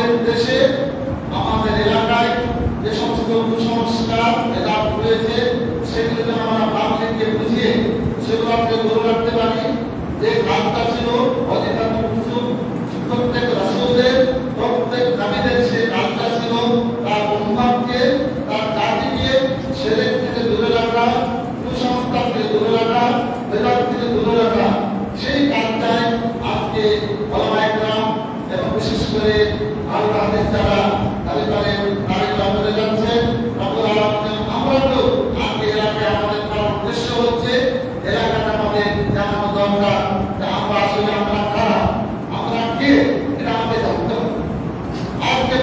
আমাদের দেশে আমাদের এলাকায় যে সমস্ত কুসংস্কার এটা রয়েছে সেগুলো যেন আমরা পাবলিককে বুঝিয়ে সেগুলোকে দূরে রাখতে পারি। যে কাজটা ছিল অধিকার প্রত্যেক রাসূলের প্রত্যেক নবীদের সেই কাজটা ছিল তার উম্মতকে তার জাতিকে শিরক থেকে দূরে রাখা, কুসংস্কার থেকে দূরে রাখা, বেদাত থেকে দূরে রাখা। সেই কাজটাই আজকে ওলামায়ে কেরাম এবং বিশেষ করে আহলে হাদিস যারা তালিবানের নারীরা বলে যাচ্ছে রব্বুল আলামিন আমরা তো আজকে এলাকায় আমাদের উদ্দেশ্য হচ্ছে এলাকাটা আমাদের জানানো দরকার যে আমরা আসলে আমরা কারা, আমরা কে, এটা আমাদের জানতে হবে। আজকে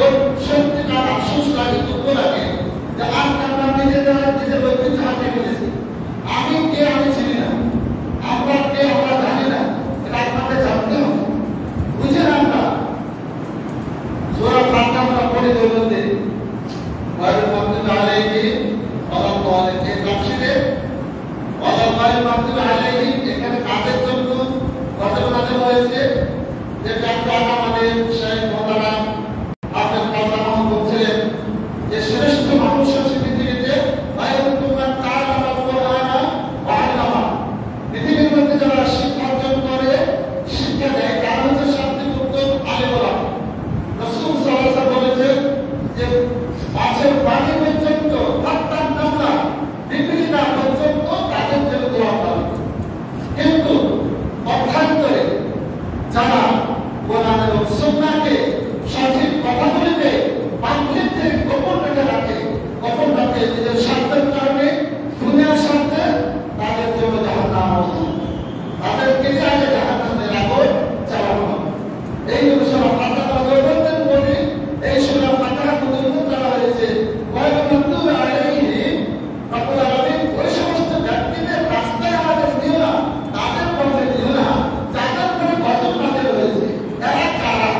সত্যিকার আফসোস লাগে, দুঃখ লাগে যে আজকে আমরা নিজেদের ঐতিহ্য হারিয়ে ফেলেছি। আমি কে আমি চিনি না, আমরা কে আমরা জানি না, এটা আপনাদের জানতে হবে। বুঝেন আমরা সূরা ফাতিহা আমরা পড়ি দৈনন্দিন গায়রুল মাগদুবি আলাইহিম ওয়ালাদ-দাল্লিন এই তাফসীরে ওয়ালাদ-দাল্লিন মাগদুবি আলাইহিম এখানে কাদের জন্য কথা বলা হয়েছে যে যারা আমাদের শেখ মোহতারাম হাফেজ কালাম বলছিলেন যে শ্রেষ্ঠ মানুষের পৃথিবীতে বায়ুতুমান তাআলা কোরআনা ওয়া আল্লামা পৃথিবীর মধ্যে যারা শিক্ষা অর্জন করে শিক্ষা দেয় তারা হচ্ছে শান্তিপূর্ণ আলেম ওলামা। রাসূল সাল্লাল্লাহু আলাইহি ওয়াসাল্লাম বলেছেন যে মাছের পানি পর্যন্ত হাত্তান নামলা বিপরীতা পর্যন্ত তাদের জন্য দোয়া করে, কিন্তু অর্থান্তরে যারা কোরআন এবং সুন্নাহকে সঠিক কথাগুলিকে পাবলিক থেকে গোপন রেখে রাখে, গোপন রাখে নিজের স্বার্থের কারণে দুনিয়ার স্বার্থে, তাদের জন্য জাহান্নাম হবে, তাদেরকে চাইলে জাহান্নামের আগুন জ্বালানো হবে। এই অনুসারে ফাতিহা দৈনন্দিন পড়ি, এই সূরা ফাতিহা দৈনন্দিন করা হয়েছে গায়রুল মাগদুবি আলাইহিম রব্বুল আলামিন ওই সমস্ত ব্যক্তিদের রাস্তায় আমাদের দিও না, তাদের পথে দিও না যাদের কোনো গজব নাযিল হয়েছে। এরা কারা?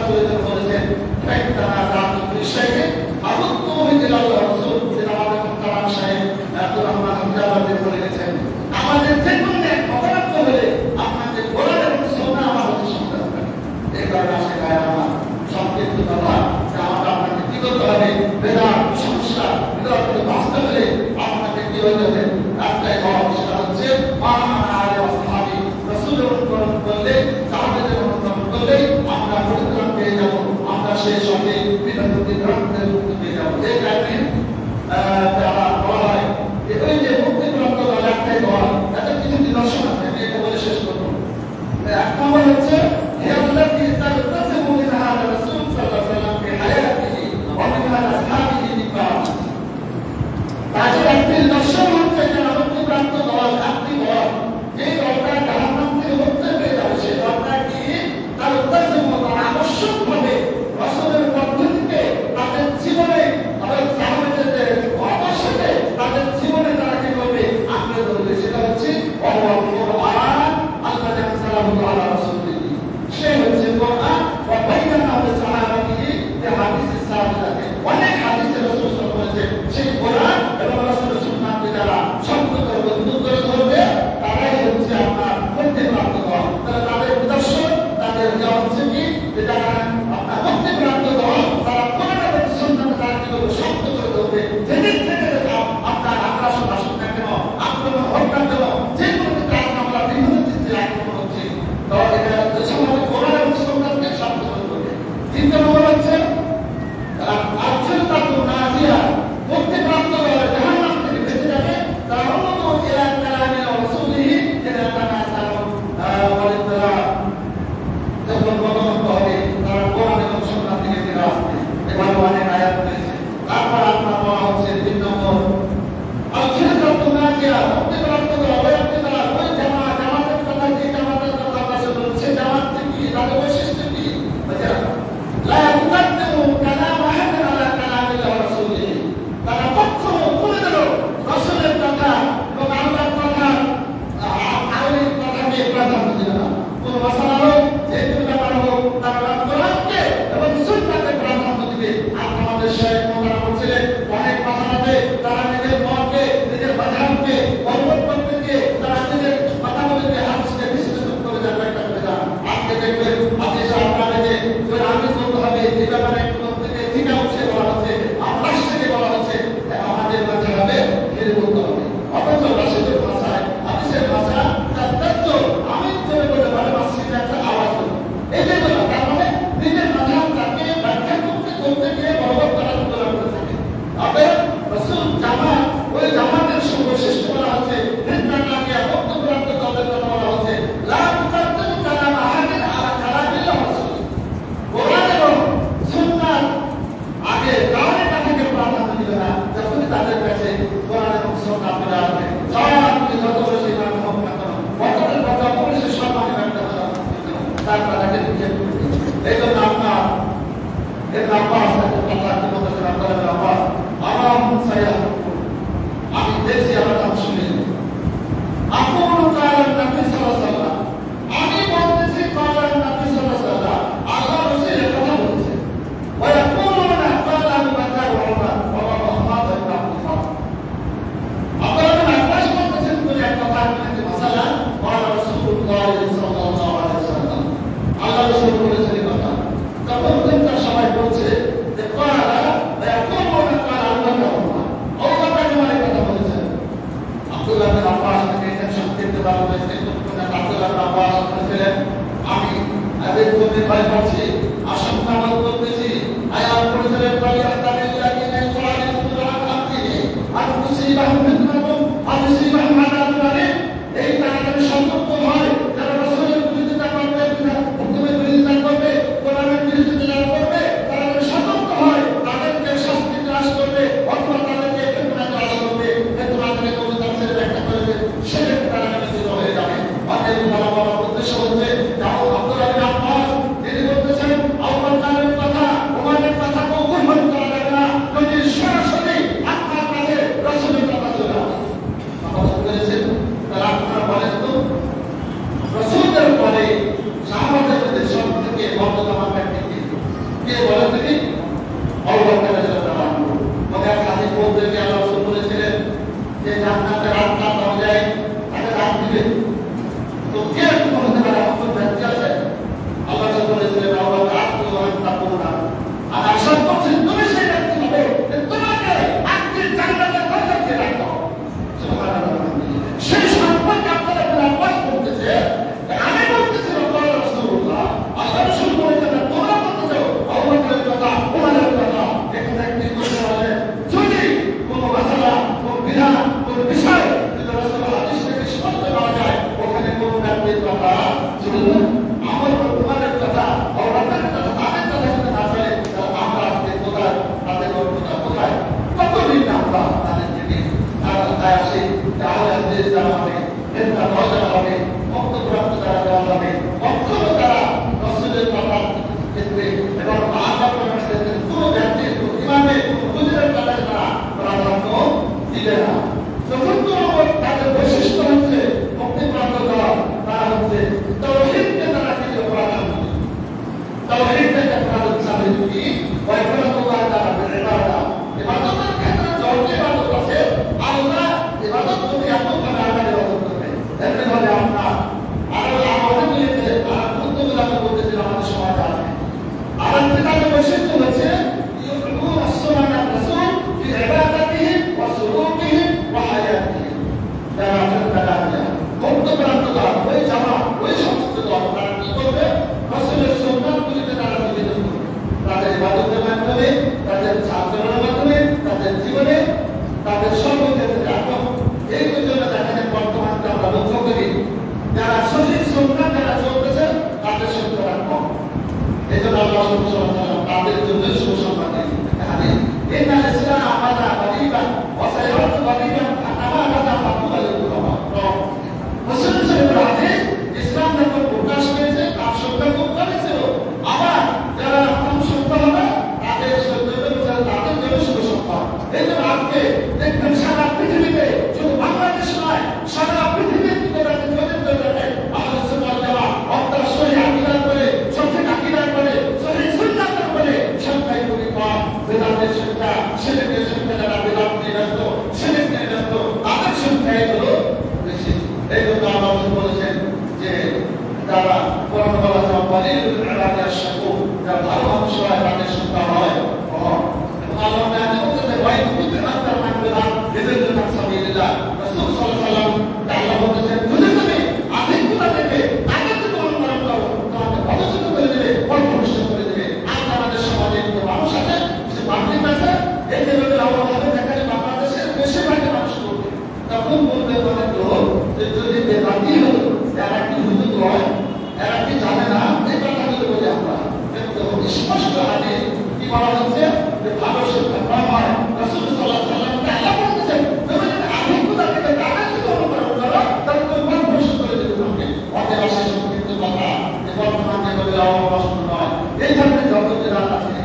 প্রয়োজন বলেছেন ফাইতানা জাতু বিশাইয়ে আবুতু ইলা রাসূল যেটা আমাদের মুহতারাম সাহেব আব্দুর রহমান আবদুল্লাহ বলে গেছেন আমাদের যে কোনো এক অপরাধ হলে আপনাদের কোরআন এবং সুন্নাহ আমাদের সঙ্গে রাখবেন এই কারণে আসে গায়ে আমার সংক্ষিপ্ত কথা যে আমরা আপনাকে কি করতে হবে বেদাত সমস্যা বিরোধ বাঁচতে হলে আপনাকে কি হতে হবে একটাই হওয়া সেটা হচ্ছে মানা আলে আসহাবি রাসূলের অনুসরণ করলে সাহাবাদের অনুসরণ করলে আমরা পরিত্রাণ পেয়ে যাব আমরা সেই সঙ্গে বিপদে গ্রন্থের মুক্তি পেয়ে যাব এই কারণে যারা বলা হয় ওই যে মুক্তি প্রাপ্ত দল একটাই দল এত কিছু নিদর্শন আছে আমি এটা বলে শেষ করবো এক নম্বর হচ্ছে হে আল্লাহ কি তার কাছে বলে রাখা রাসূল সাল্লাল্লাহু আলাইহি ওয়াসাল্লাম কে হায়াতিহি ওয়া মিন আসহাবিহি নিকাম তাদের একটি নিদর্শন হচ্ছে যে মুক্তি প্রাপ্ত দল একটি দল এই দলটা জাহান্নাম থেকে মুক্তি পেয়ে যাবে সেই দলটা কি তার উদ্দেশ্যে মতো আবশ্যকভাবে রাসূলের পদ্ধতিতে তাদের জীবনে তাদের সাহাবাদের অবশ্যই তাদের জীবনে তারা কি করবে আঁকড়ে ধরবে সেটা হচ্ছে কোরআন আল্লাহ সাল্লাল্লাহু আলাইহি রাসূলিহি সে হচ্ছে কোরআন ও বাইয়ানা সাহাবাতিহি যে হাদিসে সাহাবাত আছে অনেক হাদিসে রাসূল সাল্লাল্লাহু আলাইহি ওয়াসাল্লাম সেই কোরআন এবং রাসূলের সুন্নাহকে যারা শব্দ করে বন্ধু করে ধরবে তারাই হচ্ছে আপনার মুক্তি প্রাপ্ত দল তাদের উদ্দেশ্য তাদের যা হচ্ছে কি যেটা আপনার মুক্তি প্রাপ্ত দল তারা কোরআন এবং সুন্নাহকে তারা কি করবে শব্দ করে ধরবে যেদিক থেকে আপনার আগ্রাসন আসুক না কেন আক্রমণ হোক না কেন যে কোনো কাজ আমরা বিভিন্ন দিকে আক্রমণ হচ্ছে তো এটা সমাজে কোরআন এবং সুন্নাহকে শব্দ করে ধরবে তিন নম্বর হচ্ছে আফসল তাকু নাজিয়া মুক্তি প্রাপ্ত দল জাহান্নাম থেকে বেঁচে যাবে তারা অন্য ইলা কালামি রাসূলিহি যেটা তারা বলেন তারা যখন বদন্ত হবে তারা কোরআন এবং সুন্নাহ থেকে ফিরে আসবে এভাবে অনেক আয়াত রয়েছে তারপর আপনার বলা হচ্ছে 3 নম্বর আফসল তাকু নাজিয়া মুক্তি প্রাপ্ত দল ওই জামাতের কথা যে জামাতের কথা আছে বলছে জামাত কি তাদের বৈশিষ্ট্য কি লা ইউকাদ্দিমু কালাম আহাদিন আলা কালামি রাসূলিহি তারা কখনো কোনোদিনও রাসূলের কথা এবং আল্লাহর কথা আল্লাহর কথাকে প্রাধান্য দিবে না কোন মাসালা হোক যে কোনো ব্যাপার হোক তারা কোরআনকে এবং সুন্নাহকে প্রাধান্য দিবে আর আমাদের শেখ মোহাম্মদ বলছিলেন অনেক মাসালাতে তারা নিজের মতকে নিজের মাযহাবকে পরিবর্তন করতে গিয়ে তারা নিজের মাতামতকে হাদিসকে বিশ্লেষণ করে যাবে একটা করে যান আজকে দেখবেন হাদিস আপনারা যে আমি বলতে হবে এই ব্যাপারে কোন থেকে ঠিকা উঠছে বলা হচ্ছে আল্লাহ থেকে বলা হচ্ছে আমাদের মাঝে হবে ফিরে বলতে হবে অথচ রাশিদের ভাষায় হাদিসের ভাষা তার তথ্য আমি তৈরি করতে পারি মাসির একটা আওয়াজ হলো এই যে বলা তার মানে নিজের মাঝাবটাকে ব্যাখ্যা করতে গিয়ে বলবৎ করার উদ্যোগ করে থাকে অতএব রাসূল জামাত ওই জামাতের সর্বশ্রেষ্ঠ বলা হচ্ছে হৃদয়টাকে বক্তব্যপ্রাপ্ত দলের কথা বলা হচ্ছে লা তুকাদ্দিমু কালাম আহাদিন আলা কালামি রাসূল কোরআন এবং সুন্নাহ আগে কারণে তাদেরকে প্রাধান্য দিবে না যখন তাদের কাছে কোরআন এবং সুন্নাহ পেয়ে আসবে সবগুলি যত বেশি ইমান হোক না কেন কতটা কথা বলেছে সব আমি ব্যক্ত করা তারপর তাকে নিজে করবে এই জন্য আপনার এর আব্বাস আল্লাহ কি বলতেছেন আপনার আব্বাস আরাম সাইয়া আমি দেখছি আমার নাম শুনে আপন কারণ নবী সাল্লাল্লাহু আলাইহি ওয়াসাল্লাম আমি বলতেছি কারণ নবী সাল্লাল্লাহু আলাইহি ওয়াসাল্লাম আল্লাহ রাসূলের কথা বলছে ওয়া ইয়াকুলুনা ক্বালা আবু বকর ওয়া ওমর ওয়া মুহাম্মদ ইবনে আব্দুল্লাহ আপনারা আব্বাস বলতেছেন কোন একটা কথা বলতে মাসালা ওয়া রাসূলুল্লাহ সাল্লাল্লাহু আলাইহি ওয়াসাল্লাম আল্লাহ রাসূল বলেছেন এই কথা তখন তিনটা সবাই বলছে যে ক্বালা ওয়া ইয়াকুলুনা ক্বালা আবু বকর ওয়া ওমর মানে কথা বলেছেন আব্দুল্লাহ বিন আব্বাস থেকে সংক্ষিপ্ত ভাবে বলেছেন আব্দুল্লাহ বিন আব্বাস বলেছিলেন আমি আবেগ করতে ভয় পাচ্ছি আশঙ্কা বোধ করতেছি আয়াত পড়েছিলেন বলি আস্তাগফিরুল্লাহ ইন্না লিল্লাহি ওয়া ইন্না ইলাইহি রাজিউন আর মুসিবাহ মিনকুম আর মুসিবাহ মাদাতুল্লাহ এই কারণে সতর্ক হয় যারা রাসূলের বিরোধিতা করবে হুকুমের বিরোধিতা করবে কোরআনের বিরোধিতা করবে তারা সতর্ক হয় তাদেরকে শাস্তি গ্রাস করবে অথবা তাদেরকে ফিতনা গ্রাস করবে ফিতনা থেকে কোনো তাফসীর ব্যাখ্যা করবে সেটা তারা নিশ্চিত হয়ে যাবে অতএব বলা উদ্দেশ্য হচ্ছে যাও আব্দুল্লাহ বিন আব্বাস তিনি বলতেছেন ক্ষেত্রে এবং আল্লাহ ক্ষেত্রে কোনো ব্যক্তির ইমানে বুঝের কাছে তারা প্রাধান্য দিবে না। চতুর্থ নম্বর তাদের বৈশিষ্ট্য হচ্ছে মুক্তিপ্রাপ্ত দল, তারা হচ্ছে তাওহীদকে তারা কিছু প্রাধান্য দিবে। তাওহীদকে তারা সামনে কি ওয়াইফরাতুল্লাহ তাআলা ইবাদত, ইবাদতের ক্ষেত্রে যত ইবাদত আছে আল্লাহ ইবাদত তুমি এত ভাবে আল্লাহ ইবাদত করবে। এমনিভাবে আপনার আরো আমাদের নিয়েছে তারা গুরুত্বগুলো আমি বলতেছিলাম আমাদের সমাজ আছে। আর তাদের বৈশিষ্ট্য হচ্ছে ইউকুন আসসালামু রাসূল ফি ইবাদাতিহি ওয়া সুলুকিহি ওয়া হায়াতিহি। তারা তারা মুক্তিপ্রাপ্ত দল ওই জামাত ওই সমস্ত দল তারা কি করবে? রাসূলের সুন্নাতগুলিতে তারা জীবিত করবে। তাদের ইবাদতের মাধ্যমে, তাদের আচরণের মাধ্যমে, তাদের জীবনে, তাদের সর্বক্ষেত্রে। এখন এই জন্য দেখা যায় বর্তমানে আমরা লক্ষ্য করি যারা সঠিক সুন্নাত যারা চলতেছে তাদের সংখ্যা কম। এই জন্য আল্লাহ সুবহানাহু ওয়া তাআলা তাদের জন্য সুসংবাদ দিয়েছেন। ইন্না ইসলাম আমাদা গরিবান ওয়া সায়ারাতু গরিবান আমাদা ফাতুল কুরমা। মুসলিম শরীফের হাদিস ইসলাম যখন প্রকাশ পেয়েছে তার সংখ্যা খুব কম ছিল। আবার যারা কম সংখ্যা হবে তাদের তাদের জন্য সুসংবাদ। এই জন্য আজকে দেখবেন সারা পৃথিবীতে শুধু বাংলাদেশ নয় সারা পৃথিবীর বেদাতের সংখ্যা, শিরকের সংখ্যা, যারা বেদাত নিয়ে ব্যস্ত, শিরক নিয়ে ব্যস্ত, তাদের সংখ্যাই হলো বেশি। এই জন্য আল্লাহ বলেছেন যে যারা কোরআন বলা যায় ওয়ালিউল ইবাদাত শাকুর, যারা ভালো মানুষ হয় তাদের সংখ্যা হয় কম। আল্লাহ তাআলা বলেছেন ওয়াইকুতুল আকতার মানবিলাহ ইযিল সাবিলিল্লাহ। রাসূল সাল্লাল্লাহু আলাইহি ওয়াসাল্লাম আল্লাহ বলেছেন যদি তুমি আধিক্যতা থেকে তাদের যদি অনুকরণ করো তোমাকে পদচ্যুত করে দেবে, পদভ্রষ্ট করে দেবে। আজ আমাদের সমাজে একটু মানুষ আছে পাবলিক আছে এই যে আমাদের দেখালে বাংলাদেশের বেশিরভাগ মানুষ করবে তখন বলতে পারে তো যে যদি বেদাতি হতো এরা কি হুজুর হয়, এরা কি জানে না, এই কথাগুলো বলি আমরা। কিন্তু স্পষ্ট হাতে কি বলা হচ্ছে যে ভালো শিক্ষা কম হয়। রাসূল সাল্লাল্লাহু আলাইহি ওয়াসাল্লাম আল্লাহ বলেছেন তুমি যদি আধিক্যতা থেকে তাদের যদি অনুকরণ করো তাহলে তুমি পদভ্রষ্ট করে দেবে তোমাকে। অতএব আসে সংক্ষিপ্ত কথা যে বর্তমানে বলে অবস্থা নয় এই ধরনের যত বেদাত আছে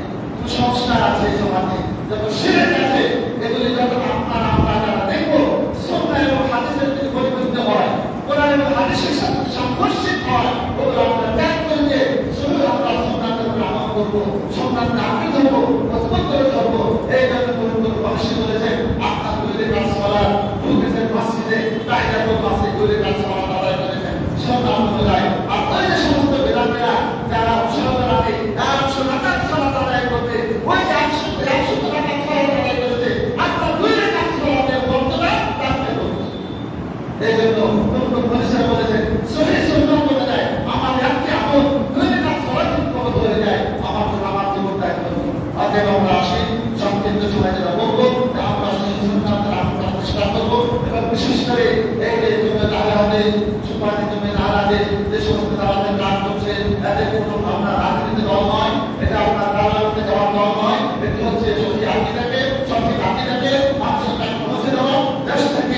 সংস্কার আছে সমাজে যত শিরক আছে এগুলি যত আপনারা আমরা যারা দেখবো সুন্নাহ এবং হাদিসের যদি পরিপন্থী হয়, কোরআন এবং হাদিসের সাথে সাংঘর্ষিক হয়, ওগুলো আমরা ত্যাগ করে শুধু আমরা সুন্নাতের উপর আমল করবো, সুন্নাতকে আঁকড়ে ধরবো, মজবুত করে ধরবো। এই জন্য পবিত্র ভবিষ্যৎ বলেছেন আপনার দুইয়ের কাজ সালাত ঢুকেছেন মসজিদে তাহিয়াতুল মসজিদ দুইয়ের কাজ সালাত আদায় করেছেন সুন্নাত অনুযায়ী। আপনার যে সমস্ত বেদাতীরা যারা উৎসাহ রাখে 100 রাকাত সালাত আদায় করতে ওই 100 রাকাত সালাত আদায় করতে আপনার দুই রাকাত সালাতের বর্তমান রাখতে হবে। এই জন্য পবিত্র ভবিষ্যৎ বলেছেন সহিহ সুন্নাত অনুযায়ী আমার একটি আমল দুই রাকাত সালাতের কবুল হয়ে যায়, আমার জীবনটা একদম। অতএব আমরা আসি সংক্ষিপ্ত সময় যেটা বলবো আমরা সহিহ সুন্নাতের আমরা চেষ্টা করবো এবং বিশেষ করে এই যে তাহলে সুপারিশ জন্য নারাজে যে সমস্ত দালালের কাজ করছে এদের কোনো ভাবনা রাজনীতি দল নয়, এটা আপনার দালালতে যাওয়ার দল নয়। এটি হচ্ছে সঠিক আকিদাকে মানুষের কাছে পৌঁছে দেওয়া, দেশ থেকে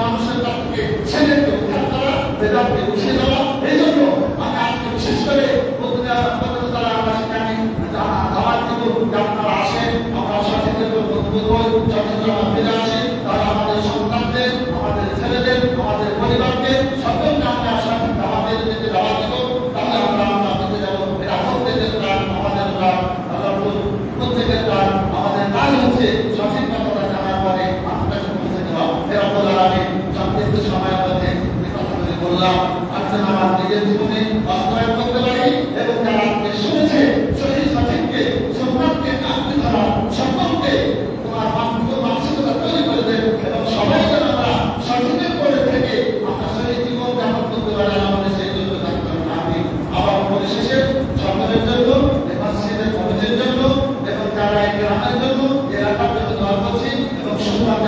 মানুষের কাছ থেকে ছেলেকে উদ্ধার করা, বেদাতকে উঠিয়ে দেওয়া। এই জন্য আমি আজকে বিশেষ করে তারা আমরা সেখানে দাওয়াত দিব যে আপনারা আসেন, আমরা সচেতন সচেতন ফিরে আসি, তারা আমাদের সন্তানদের, আমাদের ছেলেদের, আমাদের পরিবারকে সকলকে আমরা সঠিক দাওয়াতের দিকে দাওয়াত দিব। তাহলে আমরা আপনাদের যাব এরা প্রত্যেকের কাজ আমাদের কাজ, আল্লাহ প্রত্যেকের কাজ আমাদের কাজ হচ্ছে সঠিক কথাটা জানার পরে আপনার কাছে পৌঁছে দেওয়া। এরা বলার আমি সংক্ষিপ্ত সময়ের মধ্যে যে কথাগুলি বললাম আজকে আমার নিজের জীবনে বাস্তবায়ন করতে পারি এবং যারা আপনি শুনেছে সঠিক সঠিককে সুন্নাতকে আঁকড়ে ধরা সকলকে তোমার মানসিকতা তৈরি করে দেন এবং সবাই যেন আমরা সঠিকের করে থেকে আমরা সঠিক জীবন যাপন করতে পারি। আমাদের সেই জন্য থাকতে হবে। আমি আবার পরিশেষে সকলের জন্য মসজিদের কমিটির জন্য এবং যারা এই গ্রামের জন্য এলাকার জন্য দোয়া করছি এবং শুধুমাত্র